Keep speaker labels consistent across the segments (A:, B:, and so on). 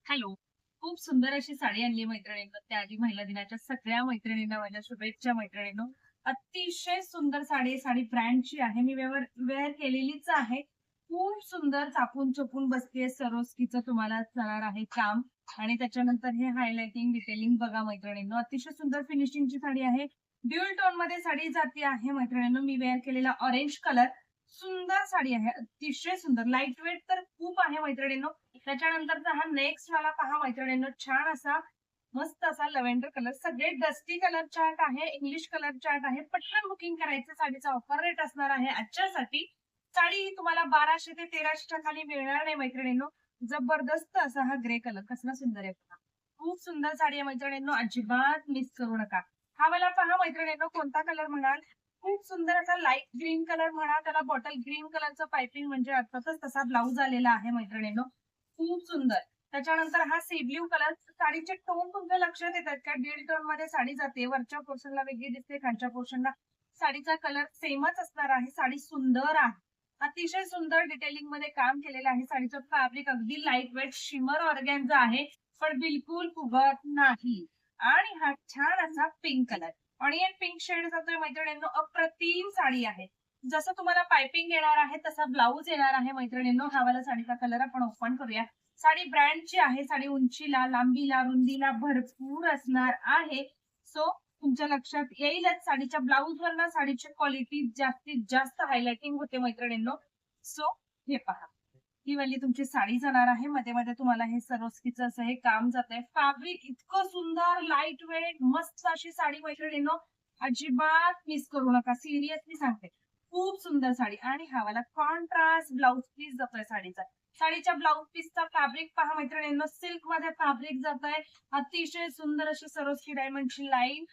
A: Hello. खूप सुंदर अशी साडी आणली मैत्रिणींनो. त्याआधी महिला दिनाच्या सगळ्या मैत्रिणींना माझ्या शुभेच्छा मैत्रिणींनो. अतिशय सुंदर साडी आहे. साडी ब्रँडची आहे. मी वेअर केलेलीच आहे. खूप सुंदर चापून-चोपून बसतेय. सरोस्कीचं तुम्हाला जाणार आहे काम आणि त्याच्यानंतर हे हायलाइटिंग, डिटेलिंग बघा मैत्रिणींनो. अतिशय सुंदर फिनिशिंगची साडी आहे. ड्युअल टोनमध्ये साडी जाते आहे मैत्रिणींनो. मी वेअर केलेला ऑरेंज कलर. सुंदर साडी आहे. अतिशय सुंदर. लाईट वेट तर खूप आहे मैत्रिणींनो. त्याच्यानंतरचा हा नेक्स्ट वाला पहा मैत्रिणींनो, छान असा मस्त असा लव्हेंडर कलर. सगळे डस्टी कलर चार्ट आहे, इंग्लिश कलर चार्ट आहे. पटकन बुकिंग करायचं. साडीचा ऑफर रेट असणार आहे आजच्यासाठी. साडी ही तुम्हाला 1200 ते 1300च्या खाली मिळणार नाही मैत्रिणींनो. जबरदस्त असा हा ग्रे कलर कसला सुंदर आहे बघा. खूप सुंदर साडी आहे मैत्रिणींनो. अजिबात मिस करू नका. हा वाला पहा मैत्रिणींनो, कोणता कलर म्हणाल? खूप सुंदर असा लाईट ग्रीन कलर म्हणा, त्याला बॉटल ग्रीन कलरचं पायपिंग म्हणजे अर्थातच तसा ब्लाऊज आलेला आहे मैत्रिणींनो. खूप सुंदर. त्याच्यानंतर हा सी ब्लू कलर. साडीचे टोन तुमच्या लक्षात येतात का? दीड टोन मध्ये साडी जाते. वरच्या पोर्शनला वेगळी दिसते, खालच्या पोर्शनला साडीचा कलर सेमच असणार आहे. साडी सुंदर आहे. अतिशय सुंदर डिटेलिंग मध्ये काम केलेलं आहे. साडीचं फॅब्रिक अगदी लाईट वेट शिमर ऑर्गॅन्झा आहे, पण बिलकुल फुगत नाही. आणि हा छान असा pink colour, onion pink shade जातोय मैत्रिणींनो. अप्रतिम साडी आहे. जसं तुम्हाला पायपिंग येणार आहे तसा ब्लाऊज येणार आहे मैत्रिणींनो. हा वाला साडीचा कलर आपण ओपन करूया. साडी ब्रँडची आहे. साडी उंचीला, लांबीला, रुंदीला भरपूर असणार आहे. सो तुमच्या लक्षात येईलच. साडीच्या ब्लाऊज वर ना साडीची क्वालिटी जास्तीत जास्त हायलाइटिंग होते मैत्रिणींनो. सो हे पहा, ही वाली तुमची साडी जाणार आहे. मध्ये मध्ये तुम्हाला हे सरोस्कीचं असं हे काम जात आहे. फॅब्रिक इतकं सुंदर, लाईट वेट, मस्त अशी साडी मैत्रिणींनो. अजिबात मिस करू नका. सिरियसली सांगते. खूप सुंदर साडी. आणि हा वाला कॉन्ट्रास्ट ब्लाऊज पीस जातोय साडीचा. साडीच्या ब्लाऊज पीसचा फॅब्रिक पहा मैत्रिणींनो. सिल्क मध्ये फॅब्रिक जात आहे. अतिशय सुंदर अशी सरोस्की डायमंडची लाईन.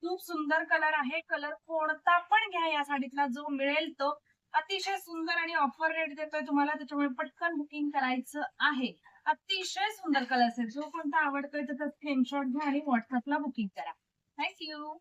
A: खूप सुंदर कलर आहे. कलर कोणता पण घ्या या साडीतला, जो मिळेल तो. अतिशय सुंदर आणि ऑफर रेट देतोय तुम्हाला, त्याच्यामुळे पटकन बुकिंग करायचं आहे. अतिशय सुंदर कलर्स आहे. जो कोणता आवडतोय त्याचा स्क्रीनशॉट घ्या आणि व्हॉट्सअपला बुकिंग करा. थँक्यू.